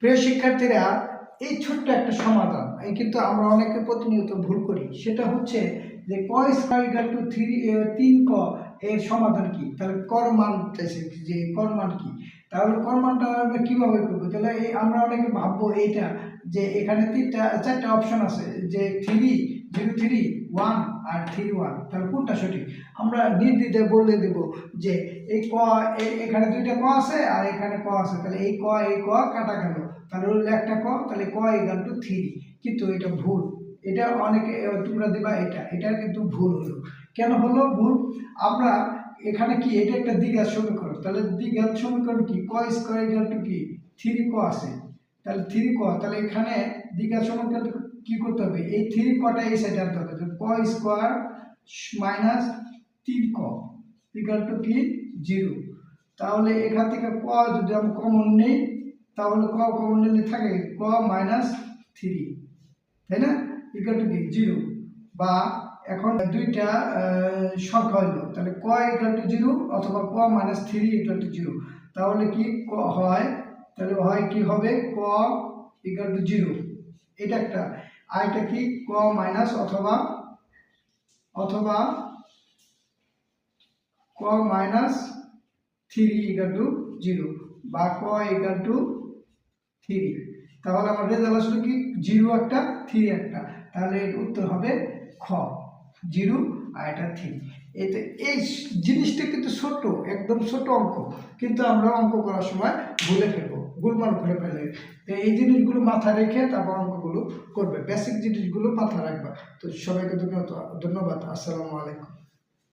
প্রিয় শিক্ষার্থীরা, এই ছোট্ট একটা সমাধান এই কিন্তু আমরা অনেকে প্রতিনিয়ত ভুল করি। সেটা হচ্ছে যে ক স্কয়ার ইকুয়াল টু 3 ক এর সমাধান কি। তাহলে কর মান চাইছে, যে কর মান কি। তাহলে কর মানটা আমরা কিভাবে করবো? তাহলে আমরা অনেকে ভাববো এইটা যে এখানে চারটা অপশন আছে, যে 3 0 3 1 আর 3 1। তাহলে কোনটা সঠিক? আমরা নির্দ্বিধায় বলে দেব যে এই ক, এখানে দুইটা ক আছে আর এখানে ক আছে, তাহলে এই ক কাটা গেল, তাহলে হলো একটা ক, তাহলে ক ইকুয়াল টু 3। কিন্তু এটা ভুল। এটা অনেকে তোমরা দেবা এটা কিন্তু ভুল হলো। কেন হলো ভুল? আমরা এখানে কি, এটা একটা দ্বিঘাত সমীকরণ। তাহলে দ্বিঘাত সমীকরণ কি? ক স্কয়ার ইকুয়াল টু কি 3 ক আছে, তাহলে 3 ক। তাহলে এখানে দ্বিঘাত সমীকরণ কি করতে হবে? এই 3 কটা এই সাইডে আনতে হবে। ক স্কয়ার মাইনাস 3 ক ইকুয়াল টু কি 0। তাহলে এখান থেকে ক যদি আমি কমন নেই, তাহলে ক কমন নিলে থাকে ক মাইনাস 3, তাই না? ইকুয়াল টু কি 0। বা এখন দুইটা সংখ্যা হইলো, তাহলে ক ইকুয়াল টু 0 অথবা ক মাইনাস 3 ইকুয়াল টু 0। তাহলে কি হয়? তাহলে হয় কি হবে? ক ইকুয়াল টু 0, এটা একটা। আর এটা কি ক মাইনাস অথবা ক মাইনাস 3 ইকুয়াল টু 0 বা ক ইকুয়াল টু 3। তাহলে আমার রেজাল্ট আসলে কি 0 একটা 3 একটা। তাহলে এর উত্তর হবে খ, 0 আর এটা 3। এতে এই জিনিসটা কিন্তু ছোট, একদম ছোট অঙ্ক, কিন্তু আমরা অঙ্ক করার সময় ভুলে ফেলবো, গোলমাল করে ফেলে। তো এই জিনিসগুলো মাথায় রেখে তারপর অঙ্কগুলো করবে, বেসিক জিনিসগুলো মাথায় রাখবা। তো সবাইকে ধন্যবাদ। আসসালামু আলাইকুম।